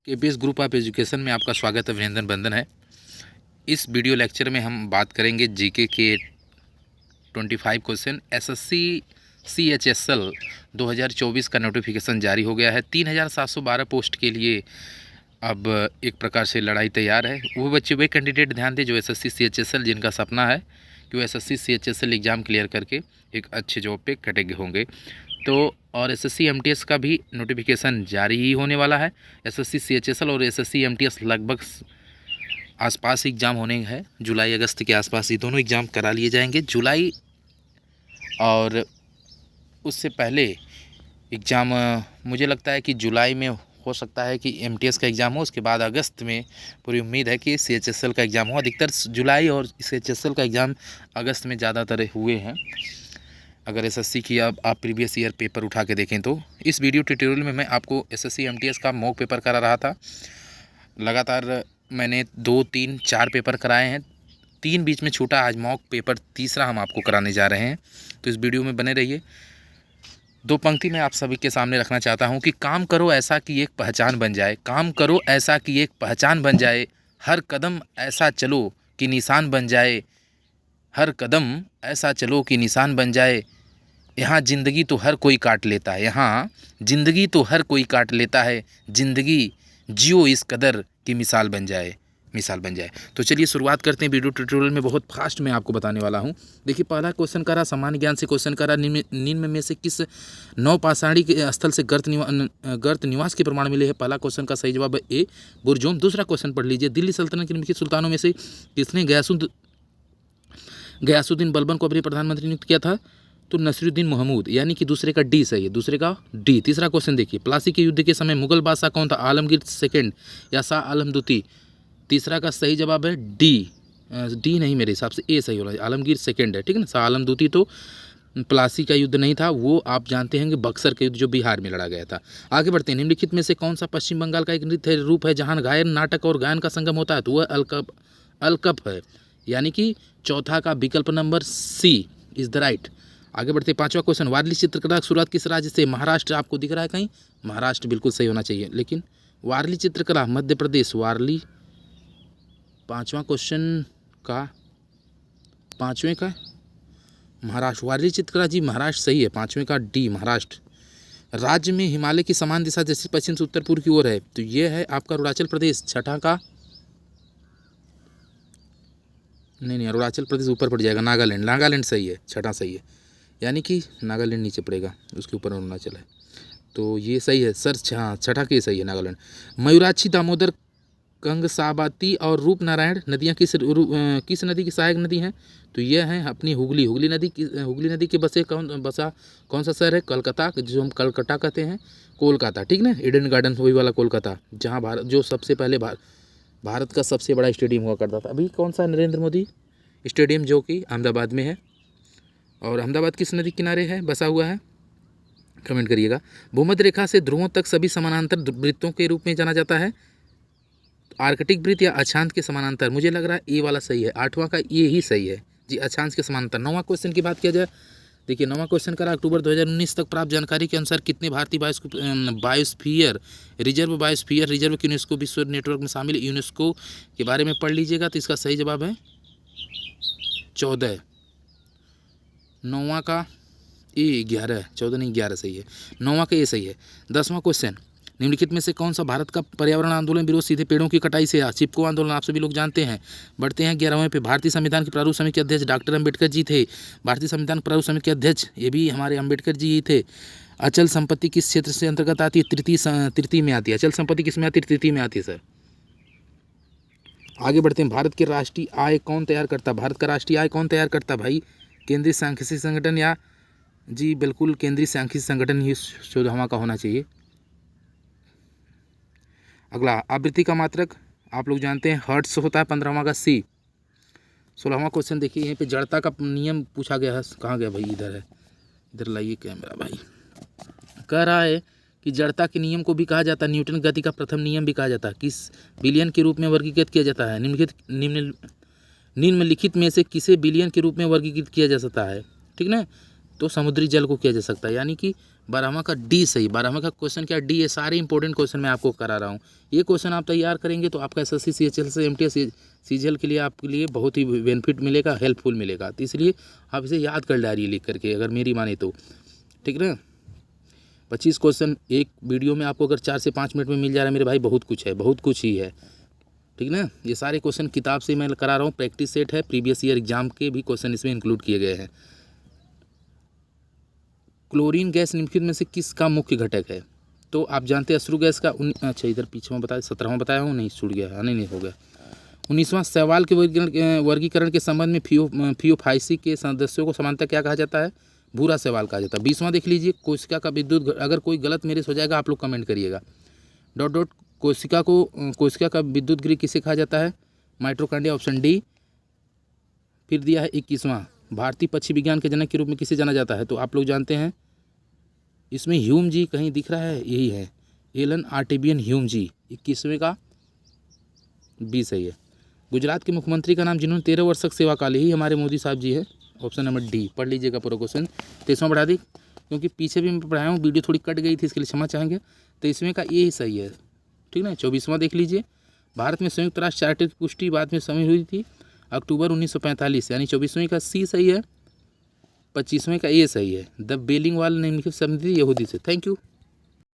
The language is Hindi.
केपीएस ग्रुप ऑफ एजुकेशन में आपका स्वागत है। अभिनंदन बंदन है। इस वीडियो लेक्चर में हम बात करेंगे जीके के 25 क्वेश्चन। एसएससी CHSL 2024 का नोटिफिकेशन जारी हो गया है। 3712 पोस्ट के लिए अब एक प्रकार से लड़ाई तैयार है। वो बच्चे वे कैंडिडेट ध्यान दें जो एसएससी CHSL जिनका सपना है कि वो एसएससी CHSL एग्ज़ाम क्लियर करके एक अच्छे जॉब पे कटेंगे होंगे। तो और एसएससी MTS का भी नोटिफिकेशन जारी ही होने वाला है। एसएससी CHSL और एसएससी MTS लगभग आसपास एग्ज़ाम होने हैं। जुलाई अगस्त के आसपास ये दोनों एग्ज़ाम करा लिए जाएंगे। जुलाई और उससे पहले एग्ज़ाम मुझे लगता है कि जुलाई में हो सकता है कि MTS का एग्ज़ाम हो, उसके बाद अगस्त में पूरी उम्मीद है कि CHSL का एग्ज़ाम हो। अधिकतर जुलाई और CHSL का एग्ज़ाम अगस्त में ज़्यादातर हुए हैं। अगर एसएससी की आप प्रीवियस ईयर पेपर उठा के देखें तो इस वीडियो ट्यूटोरियल में मैं आपको एसएससी MTS का मॉक पेपर करा रहा था। लगातार मैंने 2, 3, 4 पेपर कराए हैं, 3 बीच में छूटा। आज मॉक पेपर तीसरा हम आपको कराने जा रहे हैं, तो इस वीडियो में बने रहिए। 2 पंक्ति मैं आप सभी के सामने रखना चाहता हूँ कि काम करो ऐसा कि एक पहचान बन जाए। काम करो ऐसा कि एक पहचान बन जाए। हर कदम ऐसा चलो कि निशान बन जाए। हर कदम ऐसा चलो कि निशान बन जाए। यहाँ ज़िंदगी तो हर कोई काट लेता है। यहाँ ज़िंदगी तो हर कोई काट लेता है। ज़िंदगी जियो इस कदर की मिसाल बन जाए, मिसाल बन जाए। तो चलिए शुरुआत करते हैं। वीडियो ट्यूटोरियल में बहुत फास्ट मैं आपको बताने वाला हूँ। देखिए, पहला क्वेश्चन करा सामान्य ज्ञान से क्वेश्चन करा, निम्न में से किस नौपाषाणी के स्थल से गर्त निवास के प्रमाण मिले हैं। पहला क्वेश्चन का सही जवाब है ए, बुरजोम। दूसरा क्वेश्चन पढ़ लीजिए। दिल्ली सल्तनत के निम्नलिखित सुल्तानों में से किसने गयासुद्दीन बलबन को अपने प्रधानमंत्री नियुक्त किया था? तो नसीरुद्दीन महमूद, यानी कि दूसरे का डी सही है, दूसरे का डी। तीसरा क्वेश्चन देखिए, प्लासी के युद्ध के समय मुगल बादशाह कौन था? आलमगीर सेकंड या शाह आलम द्वितीय? तीसरा का सही जवाब है डी। डी नहीं, मेरे हिसाब से ए सही होना है। आलमगीर सेकंड है, ठीक है ना। शाह आलम द्वितीय तो प्लासी का युद्ध नहीं था, वो आप जानते हैं कि बक्सर का युद्ध जो बिहार में लड़ा गया था। आगे बढ़ते हैं। निम्नलिखित में से कौन सा पश्चिम बंगाल का एक नृत्य रूप है जहाँ गायन, नाटक और गायन का संगम होता है? तो वह अलकप है, यानी कि चौथा का विकल्प number C is the right. आगे बढ़ते हैं। पांचवा क्वेश्चन, वारली चित्रकला की शुरुआत किस राज्य से? महाराष्ट्र। आपको दिख रहा है कहीं? महाराष्ट्र बिल्कुल सही होना चाहिए, लेकिन वारली चित्रकला मध्य प्रदेश। वारली पांचवा क्वेश्चन का पांचवें का महाराष्ट्र। वारली चित्रकला जी महाराष्ट्र सही है, पांचवें का डी महाराष्ट्र। राज्य में हिमालय की समान दिशा जैसे पश्चिम से उत्तर पूर्व की ओर है, तो ये है आपका अरुणाचल प्रदेश। छठा का नहीं, अरुणाचल प्रदेश ऊपर पड़ जाएगा। नागालैंड, नागालैंड सही है, छठा सही है, यानी कि नागालैंड नीचे पड़ेगा, उसके ऊपर अरुणाचल है, तो ये सही है सर। हाँ, छठा के सही है, नागालैंड। मयूराक्षी, दामोदर, कंगसाबाती और रूपनारायण नदियाँ किस नदी की सहायक नदी हैं? तो ये हैं अपनी हुगली नदी के बसा कौन सा शहर है? कलकत्ता, जो हम कलकत्ता कहते हैं, कोलकाता, ठीक ना। ईडन गार्डन वही वाला कोलकाता, जहाँ जो सबसे पहले भारत का सबसे बड़ा स्टेडियम हुआ करता था। अभी कौन सा? नरेंद्र मोदी स्टेडियम, जो कि अहमदाबाद में है। और अहमदाबाद किस नदी किनारे है बसा हुआ है? कमेंट करिएगा। भूमध्य रेखा से ध्रुवों तक सभी समानांतर वृत्तों के रूप में जाना जाता है। आर्कटिक वृत्त या अक्षांश के समानांतर, मुझे लग रहा है ए वाला सही है। आठवां का ये ही सही है जी, अक्षांश के समानांतर। 9वां क्वेश्चन की बात किया जाए, देखिए 9वां क्वेश्चन करा, अक्टूबर 2019 तक प्राप्त जानकारी के अनुसार कितने भारतीय बायोस्फीयर रिजर्व यूनेस्को विश्व नेटवर्क में शामिल? यूनेस्को के बारे में पढ़ लीजिएगा। तो इसका सही जवाब है 14। 9वां का ए 11, 14 नहीं 11 सही है। 9वां का ए सही है। 10वां क्वेश्चन, निम्नलिखित में से कौन सा भारत का पर्यावरण आंदोलन विरोध सीधे पेड़ों की कटाई से? चिपको आंदोलन, आप सभी लोग जानते हैं। बढ़ते हैं 11वें पे। भारतीय संविधान की प्रारूप समिति के अध्यक्ष डॉक्टर अम्बेडकर जी थे। भारतीय संविधान प्रारूप समिति के अध्यक्ष ये भी हमारे अम्बेडकर जी ही थे। अचल संपत्ति किस क्षेत्र से अंतर्गत आती है? तृतीय में आती है। अचल संपत्ति किस में आती है? तृतीय में आती है सर। आगे बढ़ते हैं। भारत की राष्ट्रीय आय कौन तैयार करता? भारत का राष्ट्रीय आय कौन तैयार करता भाई? केंद्रीय सांख्यिकी संगठन या जी बिल्कुल केंद्रीय सांख्यिकी संगठन ही वहाँ का होना चाहिए। अगला, आवृत्ति का मात्रक आप लोग जानते हैं हर्ट्स होता है। 15वां का सी। 16वां क्वेश्चन देखिए, यहीं पे जड़ता का नियम पूछा गया है। कहाँ गया भाई? इधर है, इधर लाइए कैमरा भाई। कह रहा है कि जड़ता के नियम को भी कहा जाता है न्यूटन गति का प्रथम नियम भी कहा जाता है। किस बिलियन के रूप में वर्गीकृत किया जाता है? निम्नलिखित में से किसे बिलियन के रूप में वर्गीकृत किया जा सकता है? ठीक ना, तो समुद्री जल को किया जा सकता है, यानी कि 12वां का डी सही, 12वां का क्वेश्चन क्या डी है। सारे इंपॉर्टेंट क्वेश्चन मैं आपको करा रहा हूँ। ये क्वेश्चन आप तैयार करेंगे तो आपका एसएससी सीएचएल से एमटीएस सीजीएल के लिए आपके लिए बहुत ही बेनिफिट मिलेगा, हेल्पफुल मिलेगा। तो इसलिए आप इसे याद कर डायरी लिख करके, अगर मेरी माने तो, ठीक ना। 25 क्वेश्चन एक वीडियो में आपको अगर 4 से 5 मिनट में मिल जा रहा है मेरे भाई, बहुत कुछ है, बहुत कुछ ही है, ठीक ना। ये सारे क्वेश्चन किताब से मैं करा रहा हूँ, प्रैक्टिस सेट है, प्रीवियस ईयर एग्जाम के भी क्वेश्चन इसमें इंक्लूड किए गए हैं। क्लोरीन गैस निम्नलिखित में से किसका मुख्य घटक है? तो आप जानते हैं अश्रु गैस का अच्छा इधर पीछे में बताया, 17वां बताया हूँ, नहीं छूट गया, नहीं हो गया। 19वां सवाल के वर्गीकरण के संबंध में फियोफाइसी के सदस्यों को समानतः क्या कहा जाता है? भूरा सवाल कहा जाता है। 20वां देख लीजिए, कोशिका का विद्युत, अगर कोई गलत मेरे से हो जाएगा आप लोग कमेंट करिएगा। डॉट डॉट कोशिका का विद्युत गृह किसे कहा जाता है? Mitochondria, option D. फिर दिया है 21वां, भारतीय पक्षी विज्ञान के जनक के रूप में किसे जाना जाता है? तो आप लोग जानते हैं, इसमें ह्यूम जी कहीं दिख रहा है, यही है, एलन आर्टेबियन ह्यूम जी। 21वें का बी सही है। गुजरात के मुख्यमंत्री का नाम जिन्होंने 13 वर्ष तक सेवा काल, यही हमारे मोदी साहब जी है, ऑप्शन नंबर डी। पढ़ लीजिएगा पूरा क्वेश्चन। 23वां बढ़ा दी, क्योंकि पीछे भी मैं पढ़ाया हूँ, वीडियो थोड़ी कट गई थी, इसके लिए क्षमा चाहेंगे। 23वें का ये ही सही है, ठीक ना। 24वां देख लीजिए, भारत में संयुक्त राष्ट्र चार्टर की पुष्टि बाद में समय हुई थी अक्टूबर 1945, यानी 24वें का सी सही है। 25वें का ए सही है। द बेलिंग वाल निम्नलिखित संधि यहूदी से। Thank you.